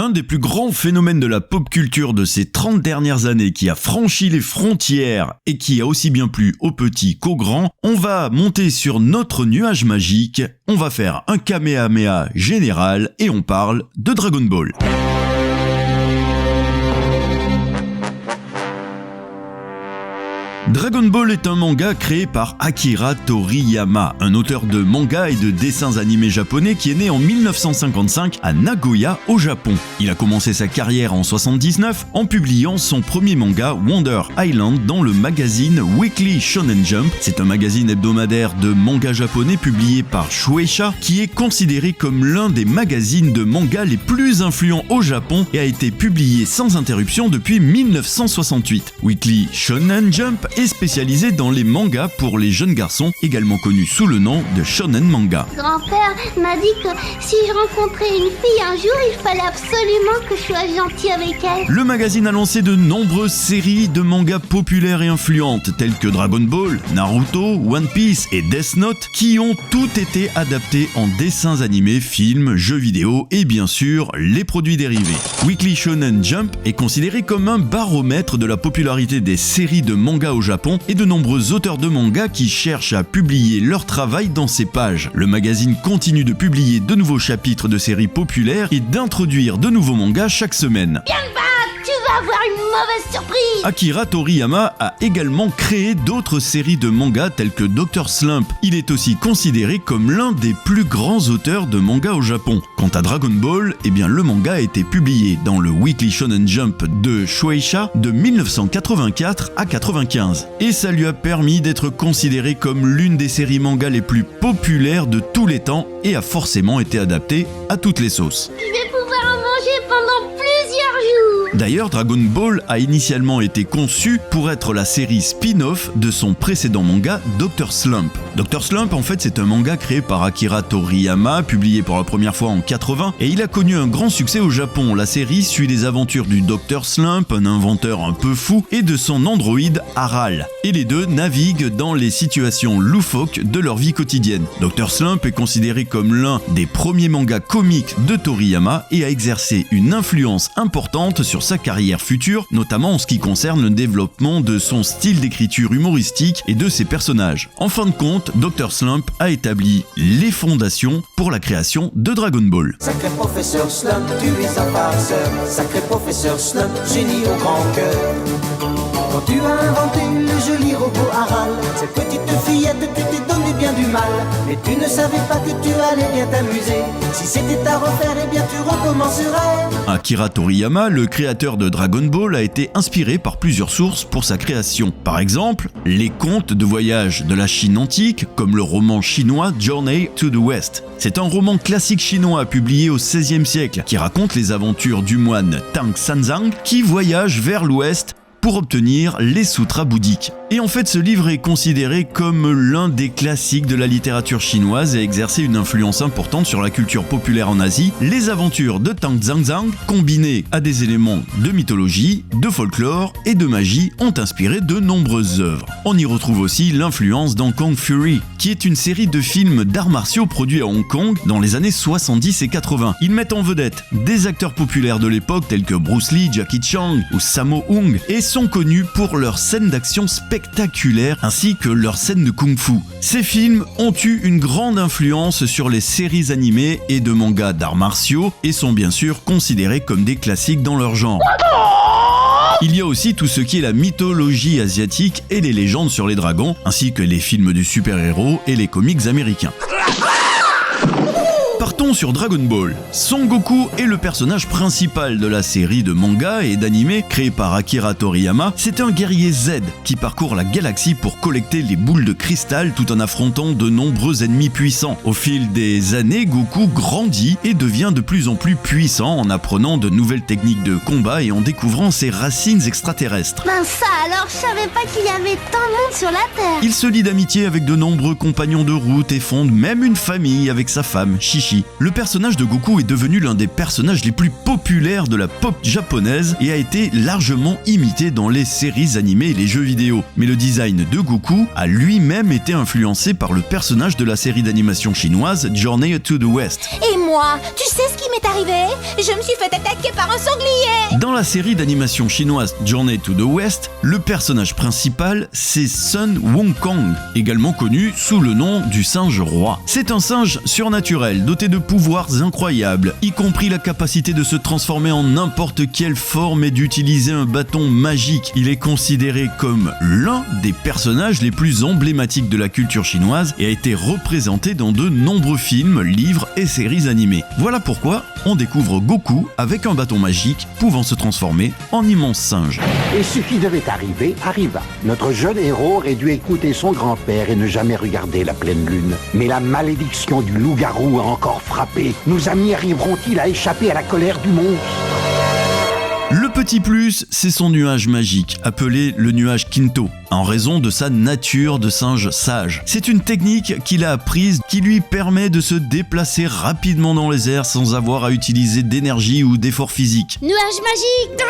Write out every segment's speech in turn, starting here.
Un des plus grands phénomènes de la pop culture de ces 30 dernières années qui a franchi les frontières et qui a aussi bien plu aux petits qu'aux grands, on va monter sur notre nuage magique, on va faire un kamehameha général et on parle de Dragon Ball. Dragon Ball est un manga créé par Akira Toriyama, un auteur de manga et de dessins animés japonais qui est né en 1955 à Nagoya au Japon. Il a commencé sa carrière en 1979 en publiant son premier manga Wonder Island dans le magazine Weekly Shonen Jump. C'est un magazine hebdomadaire de manga japonais publié par Shueisha qui est considéré comme l'un des magazines de manga les plus influents au Japon et a été publié sans interruption depuis 1968. Weekly Shonen Jump est spécialisé dans les mangas pour les jeunes garçons, également connus sous le nom de shonen manga. Grand-père m'a dit que si je rencontrais une fille un jour, il fallait absolument que je sois gentil avec elle. Le magazine a lancé de nombreuses séries de mangas populaires et influentes, telles que Dragon Ball, Naruto, One Piece et Death Note, qui ont toutes été adaptés en dessins animés, films, jeux vidéo et bien sûr les produits dérivés. Weekly Shonen Jump est considéré comme un baromètre de la popularité des séries de mangas au Japon et de nombreux auteurs de manga qui cherchent à publier leur travail dans ces pages. Le magazine continue de publier de nouveaux chapitres de séries populaires et d'introduire de nouveaux mangas chaque semaine. Tu vas avoir une mauvaise surprise. Akira Toriyama a également créé d'autres séries de mangas telles que Dr. Slump. Il est aussi considéré comme l'un des plus grands auteurs de manga au Japon. Quant à Dragon Ball, le manga a été publié dans le Weekly Shonen Jump de Shueisha de 1984 à 95. Et ça lui a permis d'être considéré comme l'une des séries manga les plus populaires de tous les temps et a forcément été adapté à toutes les sauces. Je vais pouvoir en manger pendant plusieurs jours. D'ailleurs, Dragon Ball a initialement été conçu pour être la série spin-off de son précédent manga Dr. Slump. Dr. Slump, en fait, c'est un manga créé par Akira Toriyama, publié pour la première fois en 80, et il a connu un grand succès au Japon. La série suit les aventures du Dr. Slump, un inventeur un peu fou, et de son androïde Aral. Et les deux naviguent dans les situations loufoques de leur vie quotidienne. Dr. Slump est considéré comme l'un des premiers mangas comiques de Toriyama et a exercé une influence importante sur sa carrière future, notamment en ce qui concerne le développement de son style d'écriture humoristique et de ses personnages. En fin de compte, Dr. Slump a établi les fondations pour la création de Dragon Ball. Sacré professeur Slump, tu es un farceur. Sacré professeur Slump, génie au grand cœur. Quand tu as inventé le joli robot Aral, cette petite fillette, tu t'es donné bien du mal. Mais tu ne savais pas que tu allais bien t'amuser. Si c'était à refaire, tu recommencerais. Akira Toriyama, le créateur de Dragon Ball, a été inspiré par plusieurs sources pour sa création. Par exemple, les contes de voyage de la Chine antique, comme le roman chinois Journey to the West. C'est un roman classique chinois publié au XVIe siècle qui raconte les aventures du moine Tang Sanzang qui voyage vers l'ouest pour obtenir les sutras bouddhiques. Et en fait, ce livre est considéré comme l'un des classiques de la littérature chinoise et a exercé une influence importante sur la culture populaire en Asie. Les aventures de Tang Sanzang, combinées à des éléments de mythologie, de folklore et de magie, ont inspiré de nombreuses œuvres. On y retrouve aussi l'influence d'Hong Kong Fury, qui est une série de films d'arts martiaux produits à Hong Kong dans les années 70 et 80. Ils mettent en vedette des acteurs populaires de l'époque tels que Bruce Lee, Jackie Chan ou Sammo Hung et sont connus pour leurs scènes d'action spectaculaires ainsi que leurs scènes de kung-fu. Ces films ont eu une grande influence sur les séries animées et de mangas d'arts martiaux et sont bien sûr considérés comme des classiques dans leur genre. Il y a aussi tout ce qui est la mythologie asiatique et les légendes sur les dragons, ainsi que les films de super-héros et les comics américains. Partons sur Dragon Ball. Son Goku est le personnage principal de la série de manga et d'anime créée par Akira Toriyama. C'est un guerrier Z qui parcourt la galaxie pour collecter les boules de cristal tout en affrontant de nombreux ennemis puissants. Au fil des années, Goku grandit et devient de plus en plus puissant en apprenant de nouvelles techniques de combat et en découvrant ses racines extraterrestres. Ben ça alors, je savais pas qu'il y avait tant de monde sur la Terre. Il se lie d'amitié avec de nombreux compagnons de route et fonde même une famille avec sa femme, Chichi. Le personnage de Goku est devenu l'un des personnages les plus populaires de la pop japonaise et a été largement imité dans les séries animées et les jeux vidéo. Mais le design de Goku a lui-même été influencé par le personnage de la série d'animation chinoise Journey to the West. Et moi, tu sais ce qui m'est arrivé? Je me suis fait attaquer par un sanglier. Dans la série d'animation chinoise Journey to the West, le personnage principal, c'est Sun Wukong, également connu sous le nom du singe roi. C'est un singe surnaturel, doté de pouvoirs incroyables, y compris la capacité de se transformer en n'importe quelle forme et d'utiliser un bâton magique. Il est considéré comme l'un des personnages les plus emblématiques de la culture chinoise et a été représenté dans de nombreux films, livres et séries animées. Voilà pourquoi on découvre Goku avec un bâton magique pouvant se transformer en immense singe. Et ce qui devait arriver, arriva. Notre jeune héros aurait dû écouter son grand-père et ne jamais regarder la pleine lune. Mais la malédiction du loup-garou a encore frappé. Nos amis arriveront-ils à échapper à la colère du monstre ? Le petit plus, c'est son nuage magique, appelé le nuage Kinto, en raison de sa nature de singe sage. C'est une technique qu'il a apprise qui lui permet de se déplacer rapidement dans les airs sans avoir à utiliser d'énergie ou d'effort physique. Nuage magique.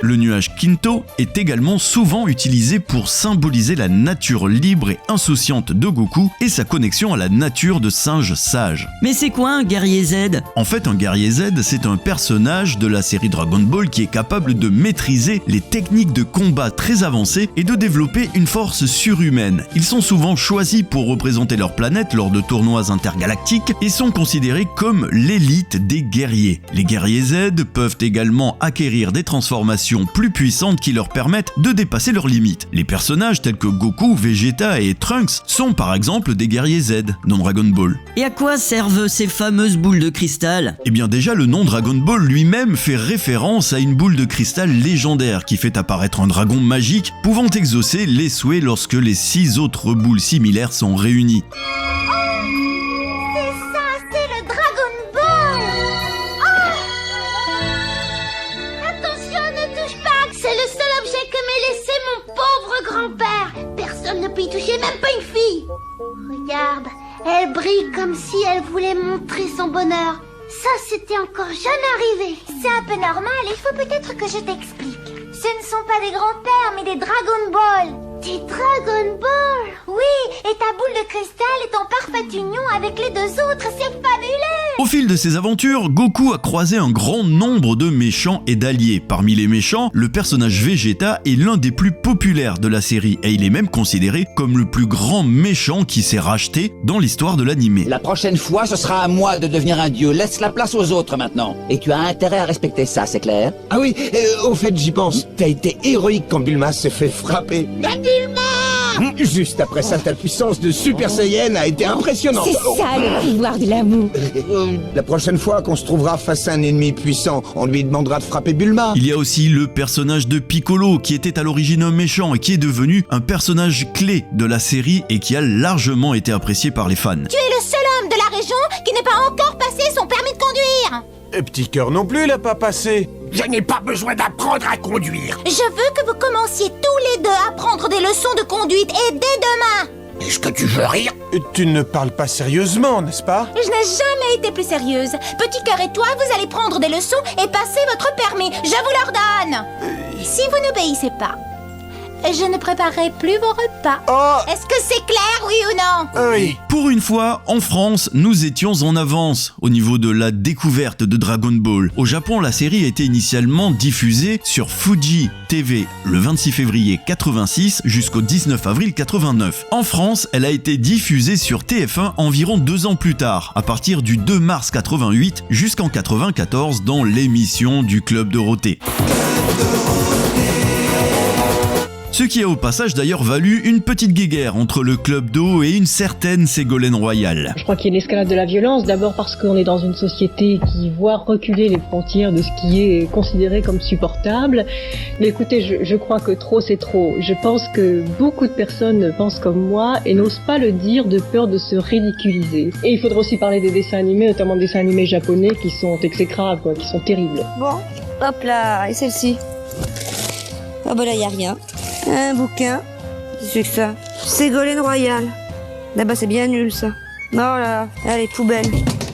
Le nuage Kinto est également souvent utilisé pour symboliser la nature libre et insouciante de Goku et sa connexion à la nature de singe sage. Mais c'est quoi un guerrier Z? En fait, un guerrier Z, c'est un personnage de la série Dragon Ball qui est capable de maîtriser les techniques de combat très avancées et de développer une force surhumaine. Ils sont souvent choisis pour représenter leur planète lors de tournois intergalactiques et sont considérés comme l'élite des guerriers. Les guerriers Z peuvent également acquérir des transformations plus puissantes qui leur permettent de dépasser leurs limites. Les personnages tels que Goku, Vegeta et Trunks sont par exemple des guerriers Z dans Dragon Ball. Et à quoi servent ces fameuses boules de cristal? Eh bien déjà, le nom Dragon Ball lui-même fait référence à une boule de cristal légendaire qui fait apparaître un dragon magique pouvant exaucer les souhaits lorsque les 6 autres boules similaires sont réunies. C'est ça, c'est le Dragon Ball. Attention, ne touche pas. C'est le seul objet que m'ait laissé mon pauvre grand-père. Personne ne peut y toucher, même pas une fille. Regarde, elle brille comme si elle voulait montrer son bonheur. Ça, c'était encore jamais arrivé. C'est un peu normal, il faut peut-être que je t'explique. Ce ne sont pas des grands-pères, mais des Dragon Ball. Des Dragon Ball. Oui, et ta boule de cristal est en parfaite union avec les 2 autres, c'est fabuleux. Au fil de ses aventures, Goku a croisé un grand nombre de méchants et d'alliés. Parmi les méchants, le personnage Vegeta est l'un des plus populaires de la série et il est même considéré comme le plus grand méchant qui s'est racheté dans l'histoire de l'animé. La prochaine fois, ce sera à moi de devenir un dieu. Laisse la place aux autres maintenant. Et tu as intérêt à respecter ça, c'est clair? Ah oui, au fait j'y pense. T'as été héroïque quand Bulma s'est fait frapper. Juste après ça, ta puissance de Super Saiyan a été impressionnante. C'est ça le pouvoir de l'amour. La prochaine fois qu'on se trouvera face à un ennemi puissant, on lui demandera de frapper Bulma. Il y a aussi le personnage de Piccolo qui était à l'origine un méchant et qui est devenu un personnage clé de la série et qui a largement été apprécié par les fans. Tu es le seul homme de la région qui n'est pas encore passé son permis de conduire. Et Petit Cœur non plus l'a pas passé. Je n'ai pas besoin d'apprendre à conduire. Je veux que vous commenciez tous les deux à prendre des leçons de conduite et dès demain. Est-ce que tu veux rire? Tu ne parles pas sérieusement, n'est-ce pas? Je n'ai jamais été plus sérieuse. Petit Cœur et toi, vous allez prendre des leçons et passer votre permis. Je vous l'ordonne. Si vous n'obéissez pas, je ne préparerai plus vos repas. Oh! Est-ce que c'est clair, oui ou non? Oui. Pour une fois, en France, nous étions en avance au niveau de la découverte de Dragon Ball. Au Japon, la série a été initialement diffusée sur Fuji TV le 26 février 86 jusqu'au 19 avril 89. En France, elle a été diffusée sur TF1 environ 2 ans plus tard, à partir du 2 mars 88 jusqu'en 94 dans l'émission du Club Dorothée. Ce qui a au passage d'ailleurs valu une petite guéguerre entre le Club d'eau et une certaine Ségolène Royal. Je crois qu'il y a une escalade de la violence, d'abord parce qu'on est dans une société qui voit reculer les frontières de ce qui est considéré comme supportable. Mais écoutez, je crois que trop c'est trop. Je pense que beaucoup de personnes pensent comme moi et n'osent pas le dire de peur de se ridiculiser. Et il faudra aussi parler des dessins animés, notamment des dessins animés japonais qui sont exécrables, quoi, qui sont terribles. Bon, hop là, et celle-ci. Ah bah là, y a rien. Un bouquin. Qu'est-ce que c'est que ça? Ségolène Royal. Là-bas, c'est bien nul, ça. Oh là là, allez, poubelle.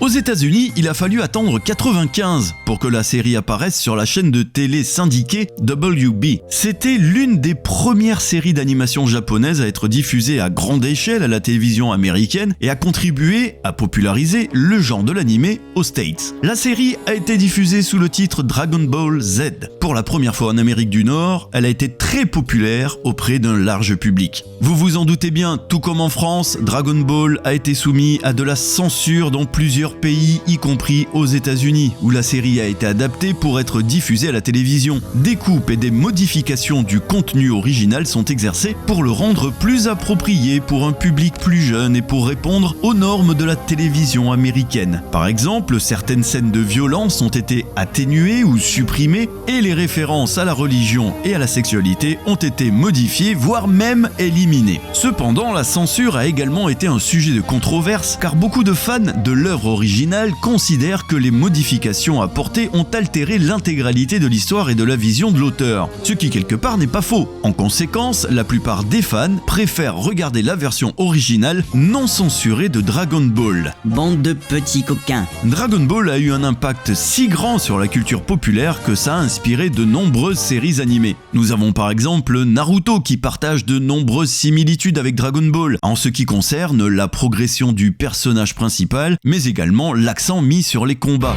Aux États-Unis, il a fallu attendre 95 pour que la série apparaisse sur la chaîne de télé syndiquée WB. C'était l'une des premières séries d'animation japonaise à être diffusée à grande échelle à la télévision américaine et a contribué à populariser le genre de l'animé aux States. La série a été diffusée sous le titre Dragon Ball Z. Pour la première fois en Amérique du Nord, elle a été très populaire auprès d'un large public. Vous vous en doutez bien, tout comme en France, Dragon Ball a été soumis à de la censure dans plusieurs pays, y compris aux États-Unis, où la série a été adaptée pour être diffusée à la télévision. Des coupes et des modifications du contenu original sont exercées pour le rendre plus approprié pour un public plus jeune et pour répondre aux normes de la télévision américaine. Par exemple, certaines scènes de violence ont été atténuées ou supprimées et les références à la religion et à la sexualité ont été modifiées, voire même éliminées. Cependant, la censure a également été un sujet de controverse car beaucoup de fans de l'œuvre originale considèrent que les modifications apportées ont altéré l'intégralité de l'histoire et de la vision de l'auteur, ce qui quelque part n'est pas faux. En conséquence, la plupart des fans préfèrent regarder la version originale non censurée de Dragon Ball. Bande de petits coquins. Dragon Ball a eu un impact si grand sur la culture populaire que ça a inspiré de nombreuses séries animées. Nous avons par exemple Naruto qui partage de nombreuses similitudes avec Dragon Ball en ce qui concerne la progression du personnage principal, mais également l'accent mis sur les combats.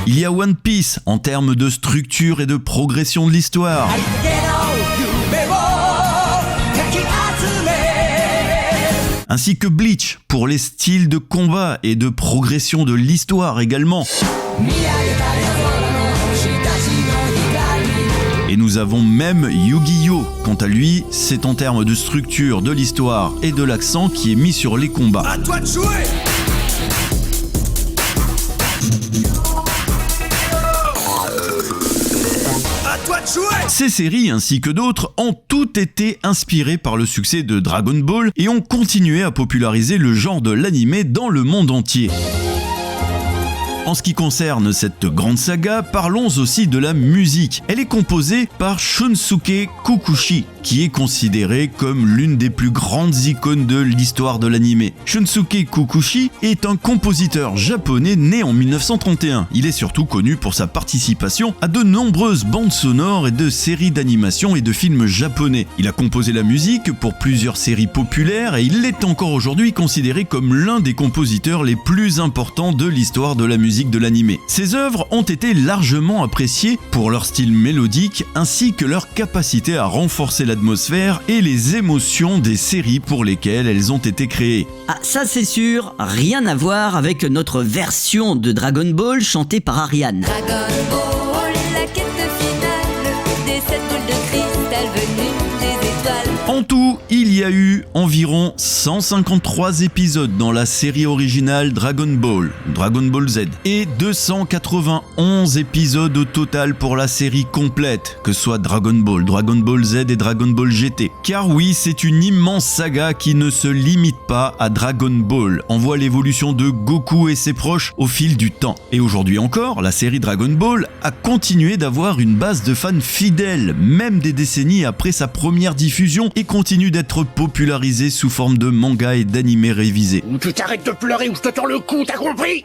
Il y a One Piece en termes de structure et de progression de l'histoire. Ainsi que Bleach pour les styles de combat et de progression de l'histoire également. Et nous avons même Yu-Gi-Oh! Quant à lui, c'est en termes de structure, de l'histoire et de l'accent qui est mis sur les combats. À toi de jouer! Ces séries ainsi que d'autres ont toutes été inspirées par le succès de Dragon Ball et ont continué à populariser le genre de l'animé dans le monde entier. En ce qui concerne cette grande saga, parlons aussi de la musique. Elle est composée par Shunsuke Kikuchi, qui est considéré comme l'une des plus grandes icônes de l'histoire de l'anime. Shunsuke Kikuchi est un compositeur japonais né en 1931. Il est surtout connu pour sa participation à de nombreuses bandes sonores et de séries d'animation et de films japonais. Il a composé la musique pour plusieurs séries populaires et il est encore aujourd'hui considéré comme l'un des compositeurs les plus importants de l'histoire de la musique de l'anime. Ses œuvres ont été largement appréciées pour leur style mélodique ainsi que leur capacité à renforcer l'atmosphère et les émotions des séries pour lesquelles elles ont été créées. Ah, ça c'est sûr, rien à voir avec notre version de Dragon Ball chantée par Ariane. Dragon Ball, la quête finale des 7 boules de cristal venues des étoiles. En tout, il y a eu environ 153 épisodes dans la série originale Dragon Ball Z, et 291 épisodes au total pour la série complète, que ce soit Dragon Ball Z et Dragon Ball GT. Car oui, c'est une immense saga qui ne se limite pas à Dragon Ball. On voit l'évolution de Goku et ses proches au fil du temps. Et aujourd'hui encore, la série Dragon Ball a continué d'avoir une base de fans fidèles, même des décennies après sa première diffusion, et continue d'être popularisée sous forme de manga et d'animés révisés. Tu t'arrêtes de pleurer ou je te tords le cou, t'as compris?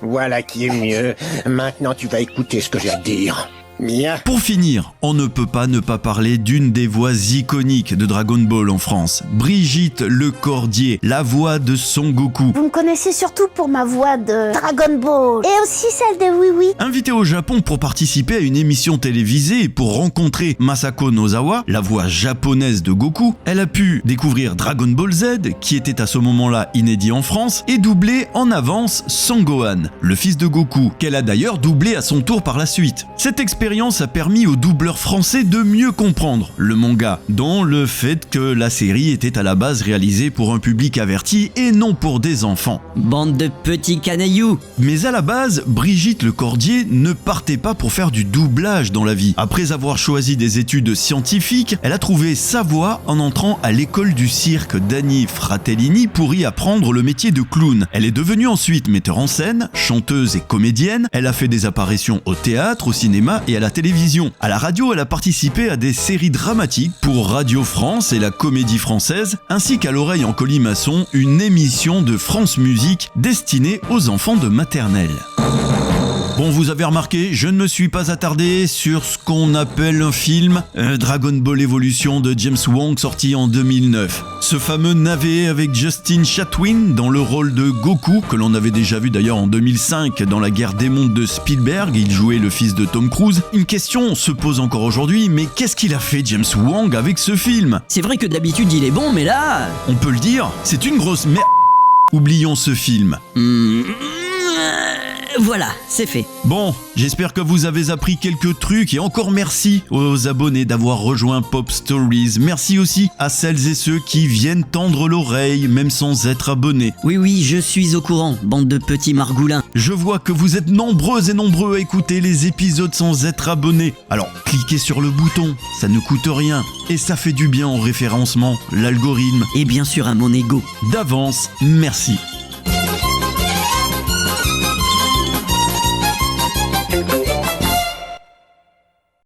Voilà qui est mieux. Maintenant tu vas écouter ce que j'ai à te dire. Bien. Pour finir, on ne peut pas ne pas parler d'une des voix iconiques de Dragon Ball en France, Brigitte Lecordier, la voix de Son Goku. Vous me connaissez surtout pour ma voix de Dragon Ball et aussi celle de Oui Oui. Invitée au Japon pour participer à une émission télévisée et pour rencontrer Masako Nozawa, la voix japonaise de Goku, elle a pu découvrir Dragon Ball Z, qui était à ce moment-là inédit en France, et doubler en avance Son Gohan, le fils de Goku, qu'elle a d'ailleurs doublé à son tour par la suite. Cette expérience a permis aux doubleurs français de mieux comprendre le manga, dont le fait que la série était à la base réalisée pour un public averti et non pour des enfants. Bande de petits canailloux. Mais à la base, Brigitte Lecordier ne partait pas pour faire du doublage dans la vie. Après avoir choisi des études scientifiques, elle a trouvé sa voie en entrant à l'école du cirque d'Annie Fratellini pour y apprendre le métier de clown. Elle est devenue ensuite metteur en scène, chanteuse et comédienne. Elle a fait des apparitions au théâtre, au cinéma et à la télévision. À la radio, elle a participé à des séries dramatiques pour Radio France et la Comédie Française, ainsi qu'à l'oreille en colimaçon, une émission de France Musique destinée aux enfants de maternelle. Bon, vous avez remarqué, je ne me suis pas attardé sur ce qu'on appelle un film, Dragon Ball Evolution de James Wong sorti en 2009. Ce fameux navet avec Justin Chatwin dans le rôle de Goku, que l'on avait déjà vu d'ailleurs en 2005 dans La Guerre des Mondes de Spielberg, il jouait le fils de Tom Cruise. Une question se pose encore aujourd'hui, mais qu'est-ce qu'il a fait James Wong avec ce film ? C'est vrai que d'habitude il est bon, mais là... On peut le dire, c'est une grosse merde. Oublions ce film. Voilà, c'est fait. Bon, j'espère que vous avez appris quelques trucs et encore merci aux abonnés d'avoir rejoint Pop Stories. Merci aussi à celles et ceux qui viennent tendre l'oreille même sans être abonnés. Oui, je suis au courant, bande de petits margoulins. Je vois que vous êtes nombreux et nombreux à écouter les épisodes sans être abonnés. Alors, cliquez sur le bouton, ça ne coûte rien et ça fait du bien au référencement, l'algorithme. Et bien sûr à mon ego. D'avance, merci.